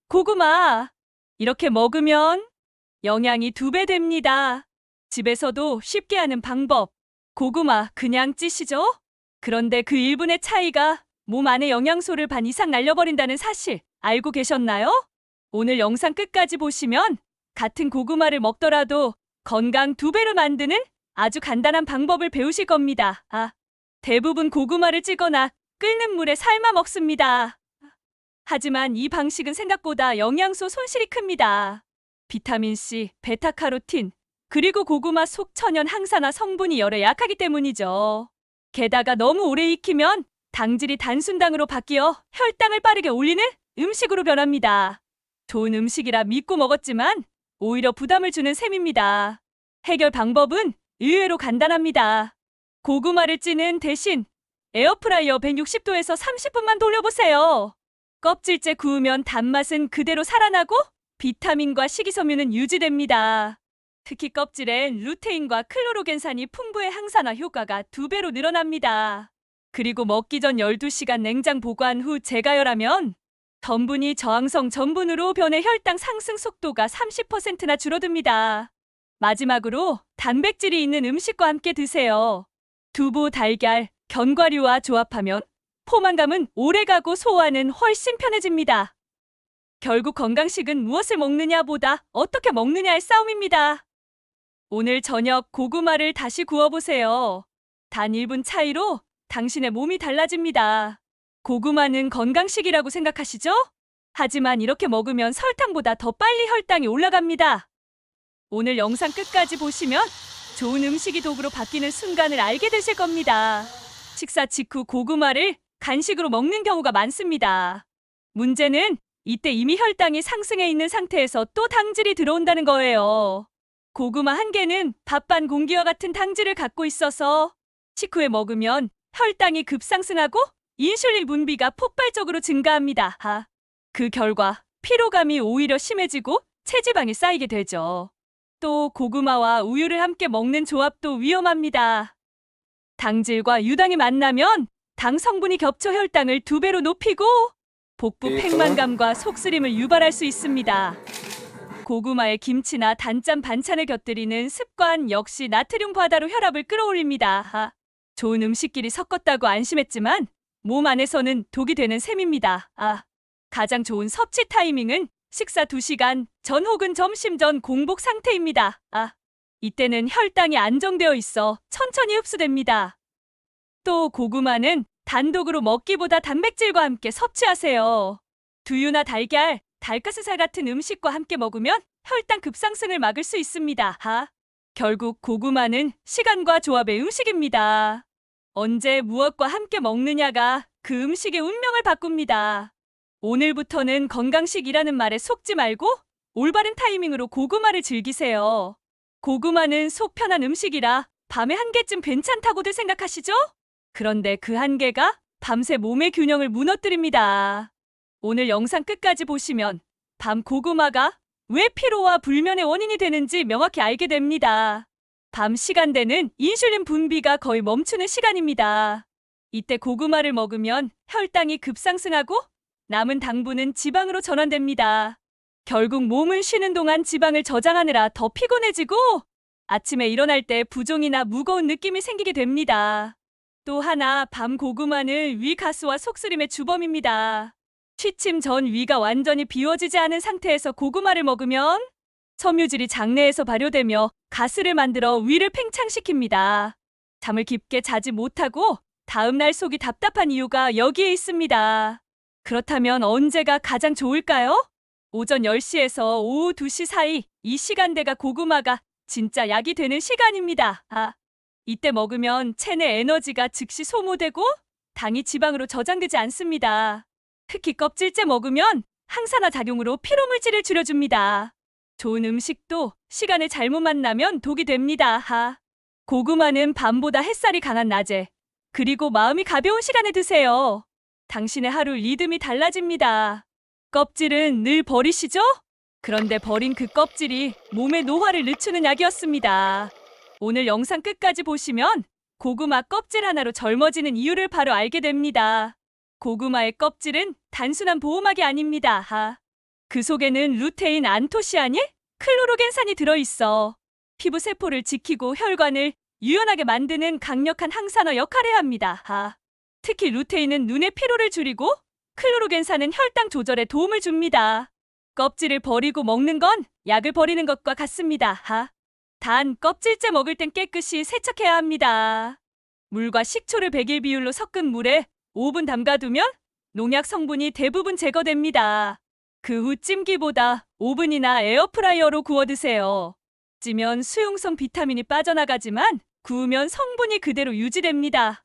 고구마. 이렇게 먹으면 영양이 2배 됩니다. 집에서도 쉽게 하는 방법. 고구마 그냥 찌시죠? 그런데 그 1분의 차이가 몸 안의 영양소를 반 이상 날려버린다는 사실 알고 계셨나요? 오늘 영상 끝까지 보시면 같은 고구마를 먹더라도 건강 2배로 만드는 아주 간단한 방법을 배우실 겁니다. 대부분 고구마를 찌거나 끓는 물에 삶아 먹습니다. 하지만 이 방식은 생각보다 영양소 손실이 큽니다. 비타민C, 베타카로틴, 그리고 고구마 속 천연 항산화 성분이 열에 약하기 때문이죠. 게다가 너무 오래 익히면 당질이 단순당으로 바뀌어 혈당을 빠르게 올리는 음식으로 변합니다. 좋은 음식이라 믿고 먹었지만 오히려 부담을 주는 셈입니다. 해결 방법은 의외로 간단합니다. 고구마를 찌는 대신 에어프라이어 160도에서 30분만 돌려보세요. 껍질째 구우면 단맛은 그대로 살아나고 비타민과 식이섬유는 유지됩니다. 특히 껍질엔 루테인과 클로로겐산이 풍부해 항산화 효과가 2배로 늘어납니다. 그리고 먹기 전 12시간 냉장 보관 후 재가열하면 전분이 저항성 전분으로 변해 혈당 상승 속도가 30%나 줄어듭니다. 마지막으로 단백질이 있는 음식과 함께 드세요. 두부, 달걀, 견과류와 조합하면 포만감은 오래가고 소화는 훨씬 편해집니다. 결국 건강식은 무엇을 먹느냐보다 어떻게 먹느냐의 싸움입니다. 오늘 저녁 고구마를 다시 구워보세요. 단 1분 차이로 당신의 몸이 달라집니다. 고구마는 건강식이라고 생각하시죠? 하지만 이렇게 먹으면 설탕보다 더 빨리 혈당이 올라갑니다. 오늘 영상 끝까지 보시면 좋은 음식이 독으로 바뀌는 순간을 알게 되실 겁니다. 식사 직후 고구마를 간식으로 먹는 경우가 많습니다. 문제는 이때 이미 혈당이 상승해 있는 상태에서 또 당질이 들어온다는 거예요. 고구마 한 개는 밥 반 공기와 같은 당질을 갖고 있어서 식후에 먹으면 혈당이 급상승하고 인슐린 분비가 폭발적으로 증가합니다. 그 결과 피로감이 오히려 심해지고 체지방이 쌓이게 되죠. 또 고구마와 우유를 함께 먹는 조합도 위험합니다. 당질과 유당이 만나면 당 성분이 겹쳐 혈당을 2배로 높이고 복부 팽만감과 속쓰림을 유발할 수 있습니다. 고구마에 김치나 단짠 반찬을 곁들이는 습관 역시 나트륨 과다로 혈압을 끌어올립니다. 좋은 음식끼리 섞었다고 안심했지만 몸 안에서는 독이 되는 셈입니다. 가장 좋은 섭취 타이밍은 식사 2시간 전 혹은 점심 전 공복 상태입니다. 이때는 혈당이 안정되어 있어 천천히 흡수됩니다. 또 고구마는 단독으로 먹기보다 단백질과 함께 섭취하세요. 두유나 달걀, 닭가슴살 같은 음식과 함께 먹으면 혈당 급상승을 막을 수 있습니다. 결국 고구마는 시간과 조합의 음식입니다. 언제 무엇과 함께 먹느냐가 그 음식의 운명을 바꿉니다. 오늘부터는 건강식이라는 말에 속지 말고 올바른 타이밍으로 고구마를 즐기세요. 고구마는 속 편한 음식이라 밤에 한 개쯤 괜찮다고들 생각하시죠? 그런데 그 한 개가 밤새 몸의 균형을 무너뜨립니다. 오늘 영상 끝까지 보시면 밤 고구마가 왜 피로와 불면의 원인이 되는지 명확히 알게 됩니다. 밤 시간대는 인슐린 분비가 거의 멈추는 시간입니다. 이때 고구마를 먹으면 혈당이 급상승하고 남은 당분은 지방으로 전환됩니다. 결국 몸은 쉬는 동안 지방을 저장하느라 더 피곤해지고 아침에 일어날 때 부종이나 무거운 느낌이 생기게 됩니다. 또 하나 밤 고구마는 위 가스와 속쓰림의 주범입니다. 취침 전 위가 완전히 비워지지 않은 상태에서 고구마를 먹으면 섬유질이 장내에서 발효되며 가스를 만들어 위를 팽창시킵니다. 잠을 깊게 자지 못하고 다음날 속이 답답한 이유가 여기에 있습니다. 그렇다면 언제가 가장 좋을까요? 오전 10시에서 오후 2시 사이 이 시간대가 고구마가 진짜 약이 되는 시간입니다. 이때 먹으면 체내 에너지가 즉시 소모되고 당이 지방으로 저장되지 않습니다. 특히 껍질째 먹으면 항산화 작용으로 피로물질을 줄여줍니다. 좋은 음식도 시간을 잘못 만나면 독이 됩니다. 고구마는 밤보다 햇살이 강한 낮에 그리고 마음이 가벼운 시간에 드세요. 당신의 하루 리듬이 달라집니다. 껍질은 늘 버리시죠? 그런데 버린 그 껍질이 몸의 노화를 늦추는 약이었습니다. 오늘 영상 끝까지 보시면 고구마 껍질 하나로 젊어지는 이유를 바로 알게 됩니다. 고구마의 껍질은 단순한 보호막이 아닙니다. 그 속에는 루테인, 안토시아닌, 클로로겐산이 들어있어. 피부 세포를 지키고 혈관을 유연하게 만드는 강력한 항산화 역할을 합니다. 특히 루테인은 눈의 피로를 줄이고 클로로겐산은 혈당 조절에 도움을 줍니다. 껍질을 버리고 먹는 건 약을 버리는 것과 같습니다. 단 껍질째 먹을 땐 깨끗이 세척해야 합니다. 물과 식초를 100일 비율로 섞은 물에 5분 담가두면 농약 성분이 대부분 제거됩니다. 그 후 찜기보다 오븐이나 에어프라이어로 구워 드세요. 찌면 수용성 비타민이 빠져나가지만 구우면 성분이 그대로 유지됩니다.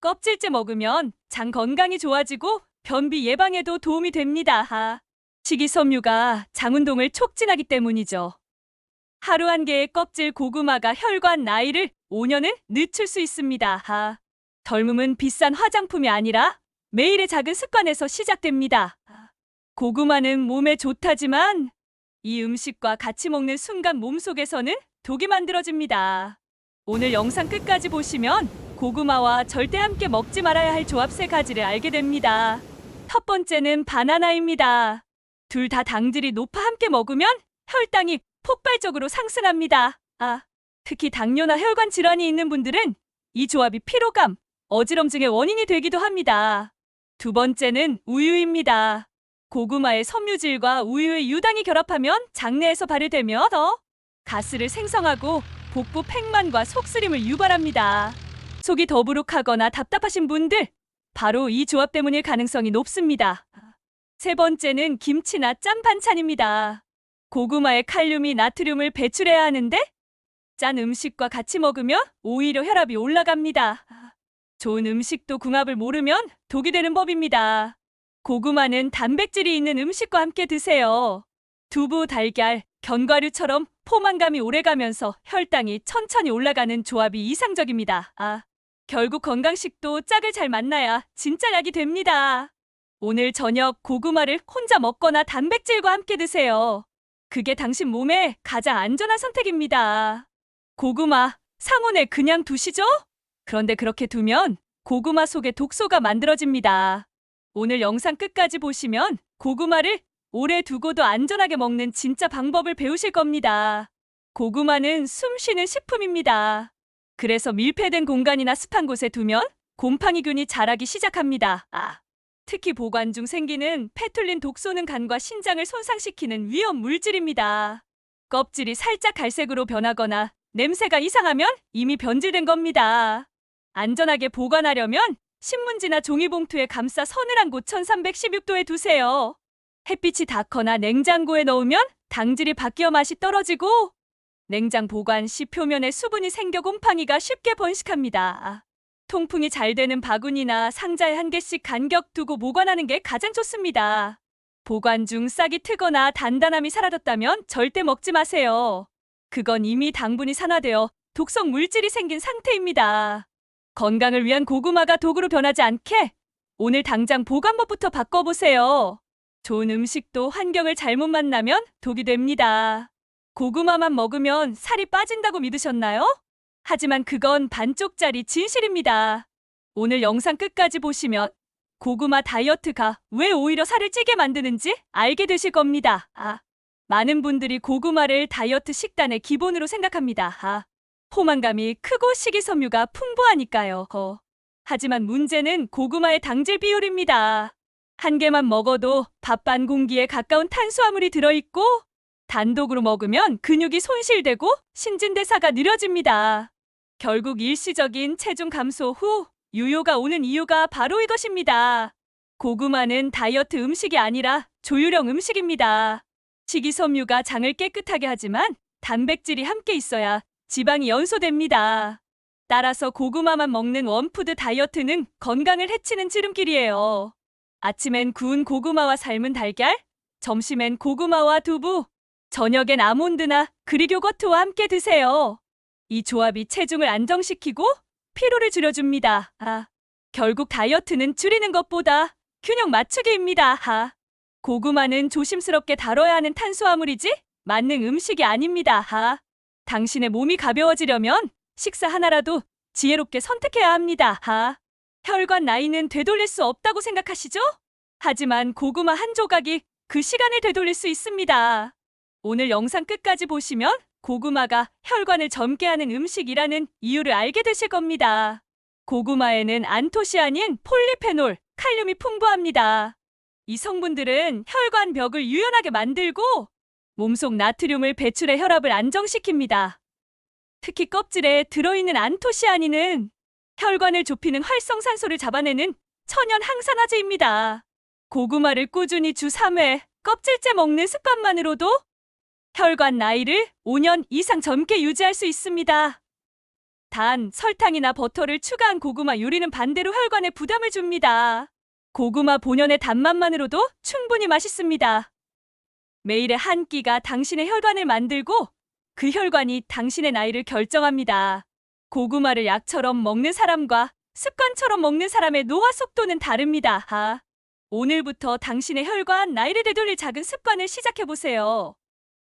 껍질째 먹으면 장 건강이 좋아지고 변비 예방에도 도움이 됩니다. 식이섬유가 장 운동을 촉진하기 때문이죠. 하루 한 개의 껍질 고구마가 혈관 나이를 5년을 늦출 수 있습니다. 젊음은 비싼 화장품이 아니라 매일의 작은 습관에서 시작됩니다. 고구마는 몸에 좋다지만 이 음식과 같이 먹는 순간 몸속에서는 독이 만들어집니다. 오늘 영상 끝까지 보시면 고구마와 절대 함께 먹지 말아야 할 조합 3가지를 알게 됩니다. 첫 번째는 바나나입니다. 둘 다 당질이 높아 함께 먹으면 혈당이 폭발적으로 상승합니다. 특히 당뇨나 혈관 질환이 있는 분들은 이 조합이 피로감, 어지럼증의 원인이 되기도 합니다. 두 번째는 우유입니다. 고구마의 섬유질과 우유의 유당이 결합하면 장내에서 발효되며 가스를 생성하고 복부 팽만과 속쓰림을 유발합니다. 속이 더부룩하거나 답답하신 분들, 바로 이 조합 때문일 가능성이 높습니다. 세 번째는 김치나 짠 반찬입니다. 고구마의 칼륨이 나트륨을 배출해야 하는데 짠 음식과 같이 먹으면 오히려 혈압이 올라갑니다. 좋은 음식도 궁합을 모르면 독이 되는 법입니다. 고구마는 단백질이 있는 음식과 함께 드세요. 두부, 달걀, 견과류처럼 포만감이 오래가면서 혈당이 천천히 올라가는 조합이 이상적입니다. 결국 건강식도 짝을 잘 만나야 진짜 약이 됩니다. 오늘 저녁 고구마를 혼자 먹거나 단백질과 함께 드세요. 그게 당신 몸에 가장 안전한 선택입니다. 고구마, 상온에 그냥 두시죠? 그런데 그렇게 두면 고구마 속에 독소가 만들어집니다. 오늘 영상 끝까지 보시면 고구마를 오래 두고도 안전하게 먹는 진짜 방법을 배우실 겁니다. 고구마는 숨 쉬는 식품입니다. 그래서 밀폐된 공간이나 습한 곳에 두면 곰팡이균이 자라기 시작합니다. 특히 보관 중 생기는 페툴린 독소는 간과 신장을 손상시키는 위험 물질입니다. 껍질이 살짝 갈색으로 변하거나 냄새가 이상하면 이미 변질된 겁니다. 안전하게 보관하려면 신문지나 종이봉투에 감싸 서늘한 곳 1316도에 두세요. 햇빛이 닿거나 냉장고에 넣으면 당질이 바뀌어 맛이 떨어지고 냉장 보관 시 표면에 수분이 생겨 곰팡이가 쉽게 번식합니다. 통풍이 잘 되는 바구니나 상자에 한 개씩 간격 두고 보관하는 게 가장 좋습니다. 보관 중 싹이 트거나 단단함이 사라졌다면 절대 먹지 마세요. 그건 이미 당분이 산화되어 독성 물질이 생긴 상태입니다. 건강을 위한 고구마가 독으로 변하지 않게 오늘 당장 보관법부터 바꿔보세요. 좋은 음식도 환경을 잘못 만나면 독이 됩니다. 고구마만 먹으면 살이 빠진다고 믿으셨나요? 하지만 그건 반쪽짜리 진실입니다. 오늘 영상 끝까지 보시면 고구마 다이어트가 왜 오히려 살을 찌게 만드는지 알게 되실 겁니다. 많은 분들이 고구마를 다이어트 식단의 기본으로 생각합니다. 포만감이 크고 식이섬유가 풍부하니까요. 하지만 문제는 고구마의 당질 비율입니다. 한 개만 먹어도 밥 반 공기에 가까운 탄수화물이 들어있고 단독으로 먹으면 근육이 손실되고 신진대사가 느려집니다. 결국 일시적인 체중 감소 후 유효가 오는 이유가 바로 이것입니다. 고구마는 다이어트 음식이 아니라 조유령 음식입니다. 식이섬유가 장을 깨끗하게 하지만 단백질이 함께 있어야 지방이 연소됩니다. 따라서 고구마만 먹는 원푸드 다이어트는 건강을 해치는 지름길이에요. 아침엔 구운 고구마와 삶은 달걀, 점심엔 고구마와 두부, 저녁엔 아몬드나 그릭 요거트와 함께 드세요. 이 조합이 체중을 안정시키고 피로를 줄여줍니다. 결국 다이어트는 줄이는 것보다 균형 맞추기입니다. 고구마는 조심스럽게 다뤄야 하는 탄수화물이지 만능 음식이 아닙니다. 당신의 몸이 가벼워지려면 식사 하나라도 지혜롭게 선택해야 합니다. 혈관 나이는 되돌릴 수 없다고 생각하시죠? 하지만 고구마 한 조각이 그 시간을 되돌릴 수 있습니다. 오늘 영상 끝까지 보시면 고구마가 혈관을 젊게 하는 음식이라는 이유를 알게 되실 겁니다. 고구마에는 안토시아닌, 폴리페놀, 칼륨이 풍부합니다. 이 성분들은 혈관 벽을 유연하게 만들고 몸속 나트륨을 배출해 혈압을 안정시킵니다. 특히 껍질에 들어있는 안토시아닌은 혈관을 좁히는 활성산소를 잡아내는 천연 항산화제입니다. 고구마를 꾸준히 주 3회 껍질째 먹는 습관만으로도 혈관 나이를 5년 이상 젊게 유지할 수 있습니다. 단, 설탕이나 버터를 추가한 고구마 요리는 반대로 혈관에 부담을 줍니다. 고구마 본연의 단맛만으로도 충분히 맛있습니다. 매일의 한 끼가 당신의 혈관을 만들고 그 혈관이 당신의 나이를 결정합니다. 고구마를 약처럼 먹는 사람과 습관처럼 먹는 사람의 노화 속도는 다릅니다. 오늘부터 당신의 혈관 나이를 되돌릴 작은 습관을 시작해보세요.